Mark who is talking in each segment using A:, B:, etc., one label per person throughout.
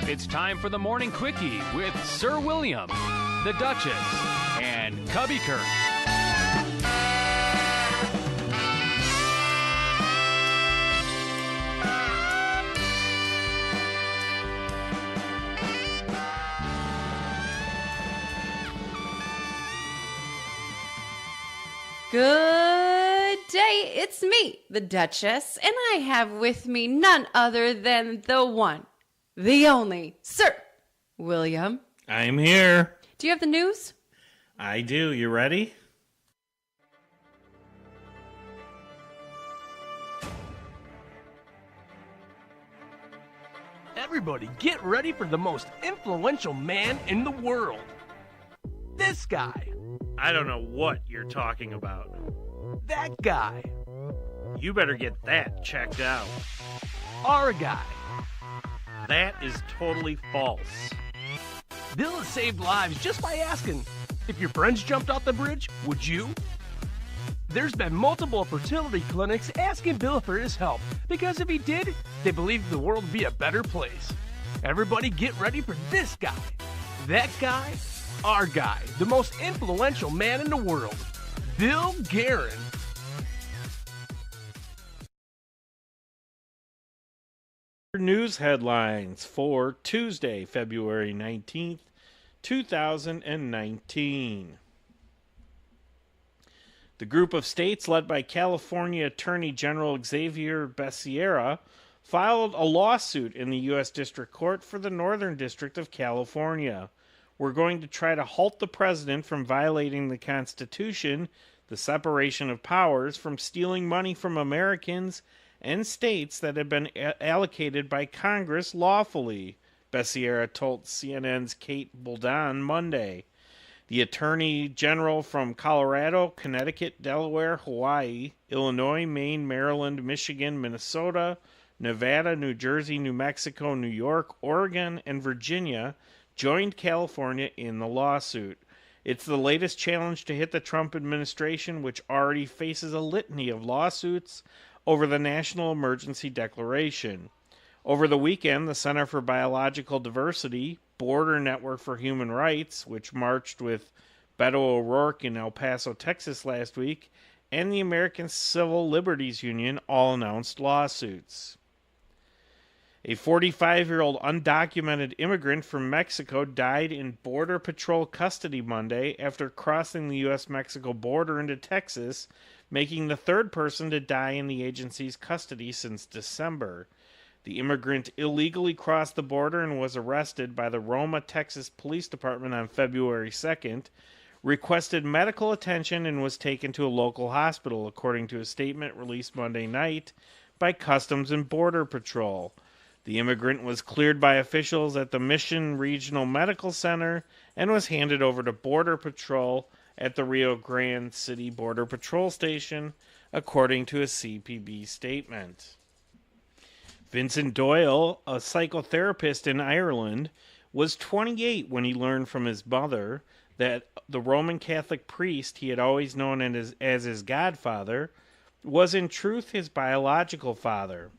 A: It's time for the Morning Quickie with Sir William, the Duchess, and Cubby Kirk.
B: Good day, it's me, the Duchess, and I have with me none other than the one, the only, Sir William.
C: I'm here.
B: Do you have the news?
C: I do. You ready?
D: Everybody get ready for the most influential man in the world. This guy.
C: I don't know what you're talking about.
D: That guy.
C: You better get that checked out.
D: Our guy.
C: That is totally false.
D: Bill has saved lives just by asking, if your friends jumped off the bridge, would you? There's been multiple fertility clinics asking Bill for his help because if he did, they believe the world would be a better place. Everybody get ready for this guy. That guy. Our guy, the most influential man in the world, Bill Guerin.
C: News headlines for Tuesday, February 19th, 2019. The group of states led by California Attorney General Xavier Becerra filed a lawsuit in the U.S. District Court for the Northern District of California. We're going to try to halt the president from violating the Constitution, the separation of powers, from stealing money from Americans and states that have been allocated by Congress lawfully, Becerra told CNN's Kate Boldan Monday. The Attorney General from Colorado, Connecticut, Delaware, Hawaii, Illinois, Maine, Maryland, Michigan, Minnesota, Nevada, New Jersey, New Mexico, New York, Oregon, and Virginia joined California in the lawsuit. It's the latest challenge to hit the Trump administration, which already faces a litany of lawsuits over the national emergency declaration. Over the weekend, the Center for Biological Diversity, Border Network for Human Rights, which marched with Beto O'Rourke in El Paso, Texas last week, and the American Civil Liberties Union all announced lawsuits. A 45-year-old undocumented immigrant from Mexico died in Border Patrol custody Monday after crossing the U.S.-Mexico border into Texas, making the third person to die in the agency's custody since December. The immigrant illegally crossed the border and was arrested by the Roma, Texas Police Department on February 2nd, requested medical attention, and was taken to a local hospital, according to a statement released Monday night by Customs and Border Patrol. The immigrant was cleared by officials at the Mission Regional Medical Center and was handed over to Border Patrol at the Rio Grande City Border Patrol Station, according to a CPB statement. Vincent Doyle, a psychotherapist in Ireland, was 28 when he learned from his mother that the Roman Catholic priest he had always known as his godfather was in truth his biological father.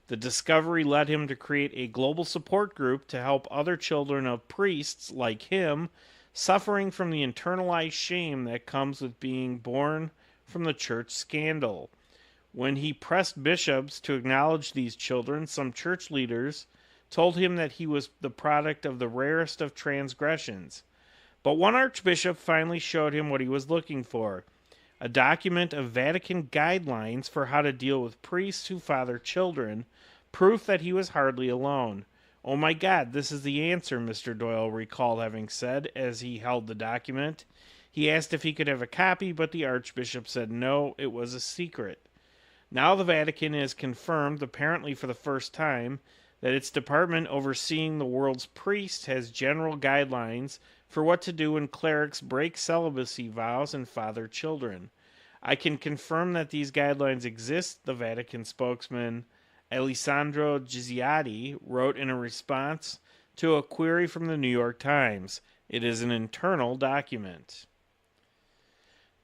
C: The discovery led him to create a global support group to help other children of priests like him suffering from the internalized shame that comes with being born from the church scandal. When he pressed bishops to acknowledge these children, some church leaders told him that he was the product of the rarest of transgressions. But one archbishop finally showed him what he was looking for: a document of Vatican guidelines for how to deal with priests who father children, proof that he was hardly alone. "Oh my God, this is the answer," Mr. Doyle recalled having said as he held the document. He asked if he could have a copy, but the archbishop said no, it was a secret. Now the Vatican has confirmed, apparently for the first time, that its department overseeing the world's priests has general guidelines for what to do when clerics break celibacy vows and father children. "I can confirm that these guidelines exist," the Vatican spokesman Alessandro Gizziotti wrote in a response to a query from the New York Times. It is an internal document.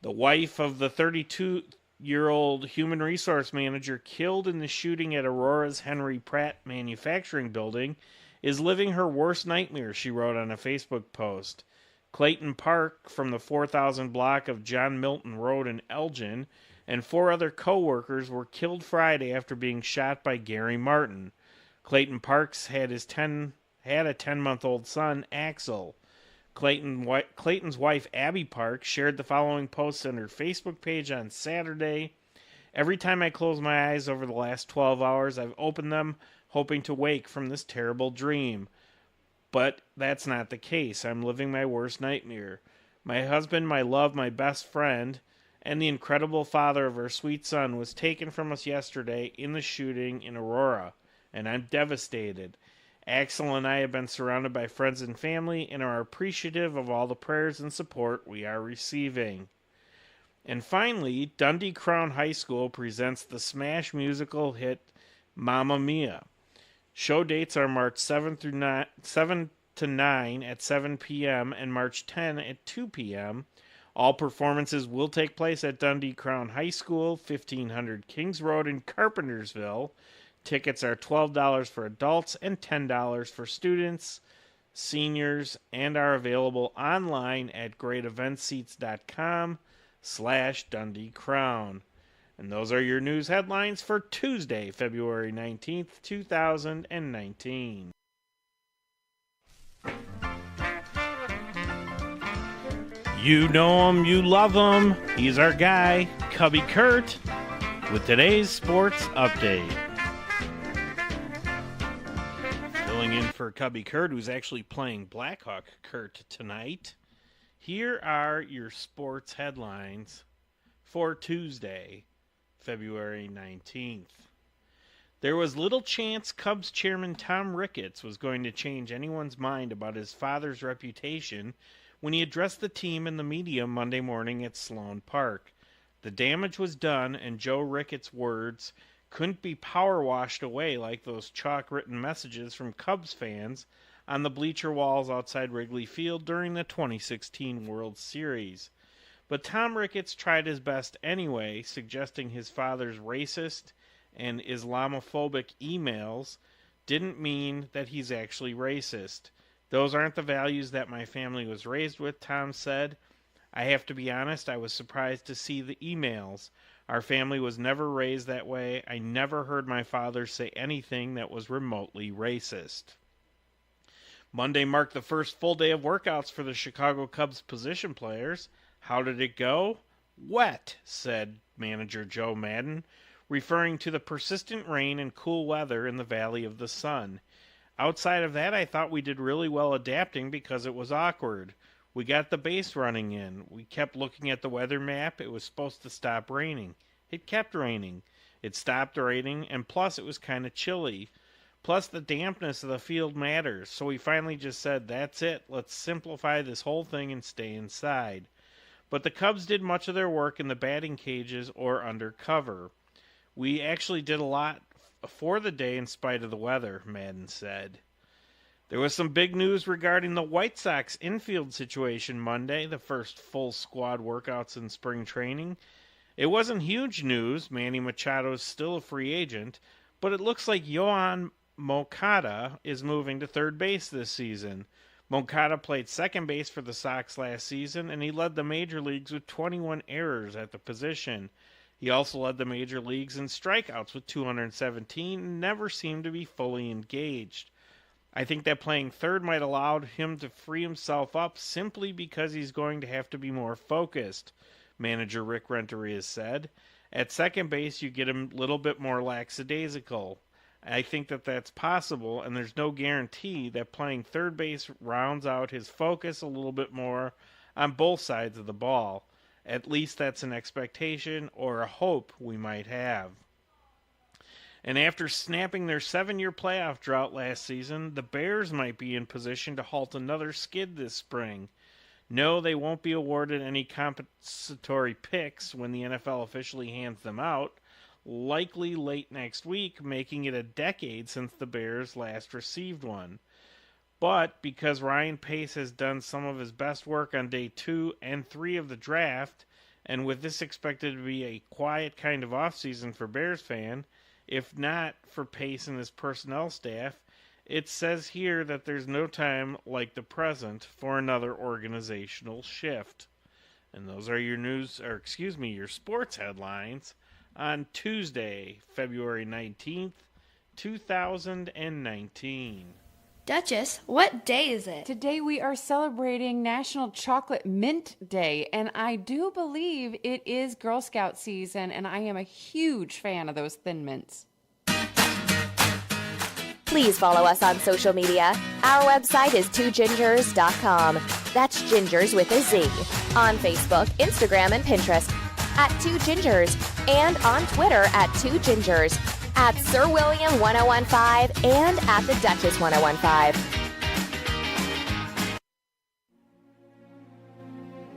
C: The wife of the 32-year-old human resource manager killed in the shooting at Aurora's Henry Pratt manufacturing building is living her worst nightmare, she wrote on a Facebook post. Clayton Park from the 4000 block of John Milton Road in Elgin and 4 other co-workers were killed Friday after being shot by Gary Martin. Clayton Parks had a 10-month-old son, Axel. Clayton's wife, Abby Park, shared the following post on her Facebook page on Saturday. Every time I close my eyes over the last 12 hours, I've opened them hoping to wake from this terrible dream. But that's not the case. I'm living my worst nightmare. My husband, my love, my best friend, and the incredible father of our sweet son was taken from us yesterday in the shooting in Aurora, and I'm devastated. Axel and I have been surrounded by friends and family and are appreciative of all the prayers and support we are receiving. And finally, Dundee Crown High School presents the smash musical hit Mamma Mia. Show dates are March 7 to 9 at 7 p.m. and March 10 at 2 p.m. All performances will take place at Dundee Crown High School, 1500 Kings Road in Carpentersville. Tickets are $12 for adults and $10 for students, seniors, and are available online at greateventseats.com/Dundee Crown. And those are your news headlines for Tuesday, February 19th, 2019. You know him, you love him. He's our guy, Cubby Kurt, with today's sports update. Filling in for Cubby Kurt, who's actually playing Blackhawk Kurt tonight. Here are your sports headlines for Tuesday, February 19th. There was little chance Cubs chairman Tom Ricketts was going to change anyone's mind about his father's reputation when he addressed the team and the media Monday morning at Sloan Park. The damage was done, and Joe Ricketts' words couldn't be power washed away like those chalk-written messages from Cubs fans on the bleacher walls outside Wrigley Field during the 2016 World Series. But Tom Ricketts tried his best anyway, suggesting his father's racist and Islamophobic emails didn't mean that he's actually racist. Those aren't the values that my family was raised with, Tom said. I have to be honest, I was surprised to see the emails. Our family was never raised that way. I never heard my father say anything that was remotely racist. Monday marked the first full day of workouts for the Chicago Cubs position players. How did it go? Wet, said manager Joe Madden, referring to the persistent rain and cool weather in the Valley of the Sun. Outside of that, I thought we did really well adapting because it was awkward. We got the base running in. We kept looking at the weather map. It was supposed to stop raining. It kept raining. It stopped raining, and plus it was kind of chilly. Plus the dampness of the field matters, so we finally just said, that's it. Let's simplify this whole thing and stay inside. But the Cubs did much of their work in the batting cages or under cover. We actually did a lot for the day in spite of the weather, Madden said. There was some big news regarding the White Sox infield situation Monday, the first full squad workouts in spring training. It wasn't huge news. Manny Machado is still a free agent, but it looks like Yohan Moncada is moving to third base this season. Moncada played second base for the Sox last season, and he led the major leagues with 21 errors at the position. He also led the major leagues in strikeouts with 217 and never seemed to be fully engaged. I think that playing third might allow him to free himself up simply because he's going to have to be more focused, manager Rick Renteria said. At second base, you get a little bit more lackadaisical. I think that that's possible, and there's no guarantee that playing third base rounds out his focus a little bit more on both sides of the ball. At least that's an expectation or a hope we might have. And after snapping their 7-year playoff drought last season, the Bears might be in position to halt another skid this spring. No, they won't be awarded any compensatory picks when the NFL officially hands them out, likely late next week, making it a decade since the Bears last received one. But because Ryan Pace has done some of his best work on day 2 and 3 of the draft, and with this expected to be a quiet kind of offseason for Bears fan, if not for Pace and his personnel staff, It says here that there's no time like the present for another organizational shift. And those are your your sports headlines on Tuesday, February 19th, 2019.
E: Duchess, what day is it?
B: Today we are celebrating National Chocolate Mint Day, and I do believe it is Girl Scout season, and I am a huge fan of those Thin Mints.
F: Please follow us on social media. Our website is twogingers.com. That's gingers with a Z. On Facebook, Instagram, and Pinterest at Two Gingers, and on Twitter at Two Gingers, at Sir William 1015, and at the Duchess 1015.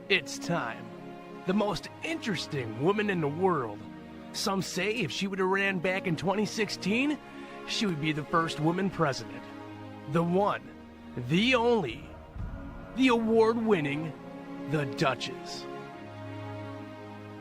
D: It's time. The most interesting woman in the world. Some say if she would have ran back in 2016, she would be the first woman president. The one, the only, the award-winning, the Duchess.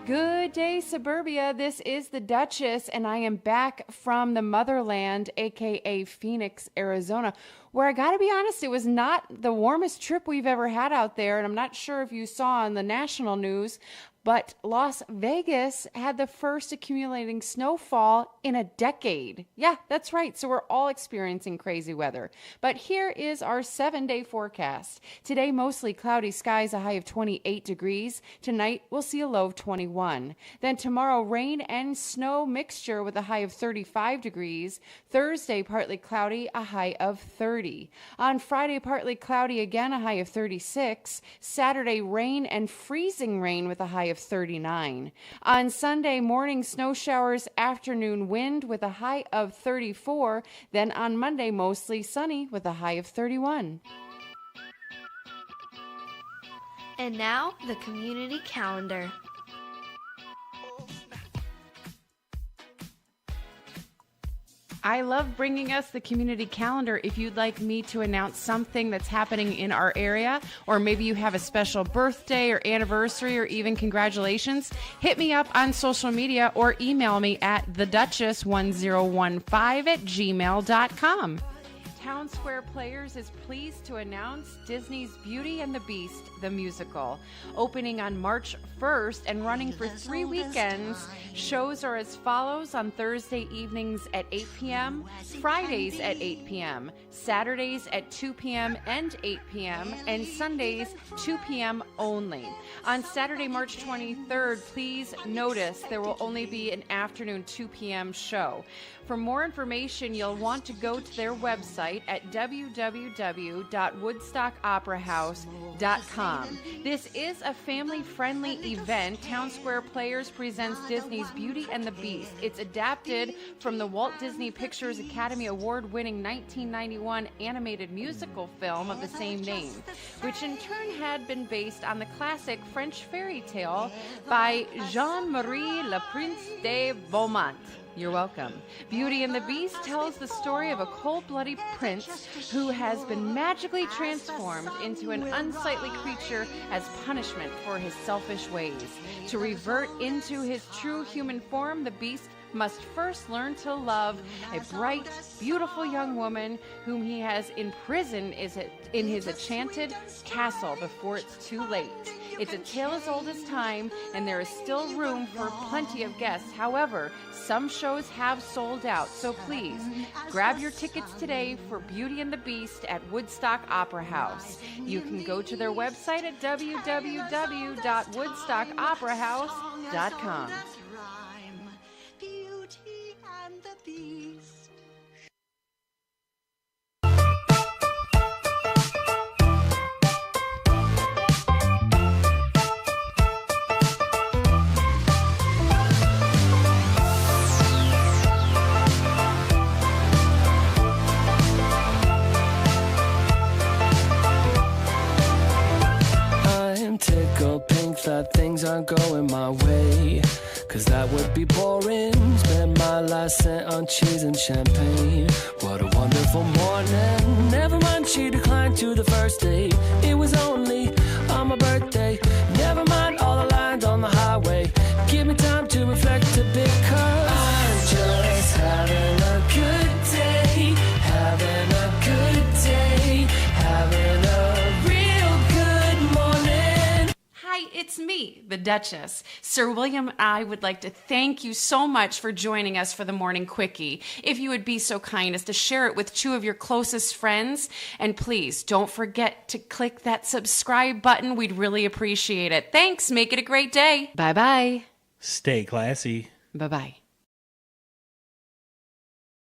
B: Good day, Suburbia. This is the Duchess, and I am back from the motherland, aka Phoenix, Arizona, where I gotta be honest, it was not the warmest trip we've ever had out there, and I'm not sure if you saw on the national news, but Las Vegas had the first accumulating snowfall in a decade. Yeah, that's right. So we're all experiencing crazy weather. But here is our 7-day forecast. Today, mostly cloudy skies, a high of 28 degrees. Tonight, we'll see a low of 21. Then tomorrow, rain and snow mixture with a high of 35 degrees. Thursday, partly cloudy, a high of 30. On Friday, partly cloudy again, a high of 36. Saturday, rain and freezing rain with a high of 39. On Sunday, morning snow showers, afternoon wind with a high of 34. Then on Monday, mostly sunny with a high of 31.
E: And now, the community calendar.
B: I love bringing us the community calendar. If you'd like me to announce something that's happening in our area, or maybe you have a special birthday or anniversary or even congratulations, hit me up on social media or email me at theduchess1015@gmail.com. Town Square Players is pleased to announce Disney's Beauty and the Beast, the musical. Opening on March 1st and running for 3 weekends, shows are as follows on Thursday evenings at 8 p.m., Fridays at 8 p.m., Saturdays at 2 p.m. and 8 p.m., and Sundays 2 p.m. only. On Saturday, March 23rd, please notice there will only be an afternoon 2 p.m. show. For more information, you'll want to go to their website at www.woodstockoperahouse.com. This is a family-friendly event. Town Square Players presents Disney's Beauty and the Beast. It's adapted from the Walt Disney Pictures Academy Award-winning 1991 animated musical film of the same name, which in turn had been based on the classic French fairy tale by Jean-Marie Le Prince de Beaumont. You're welcome. Beauty and the Beast tells the story of a cold-blooded prince who has been magically transformed into an unsightly creature as punishment for his selfish ways. To revert into his true human form, the Beast must first learn to love a bright, beautiful young woman whom he has imprisoned in his enchanted castle before it's too late. It's a tale as old as time, and there is still room for plenty of guests. However, some shows have sold out, so please grab your tickets today for Beauty and the Beast at Woodstock Opera House. You can go to their website at www.woodstockoperahouse.com.
G: Beauty and the Beast.
H: I'm tickled pink that things aren't going my way, 'cause that would be boring. Spend my last cent on cheese and champagne. What a wonderful morning. Never mind, she declined to the first date. It was only on my birthday. Never mind all the lines on the highway. Give me time to reflect a bit, 'cause I'm just having a good day. Having a
B: It's me, the Duchess. Sir William, I would like to thank you so much for joining us for the Morning Quickie. If you would be so kind as to share it with 2 of your closest friends, and please don't forget to click that subscribe button. We'd really appreciate it. Thanks. Make it a great day. Bye-bye.
C: Stay classy.
B: Bye-bye.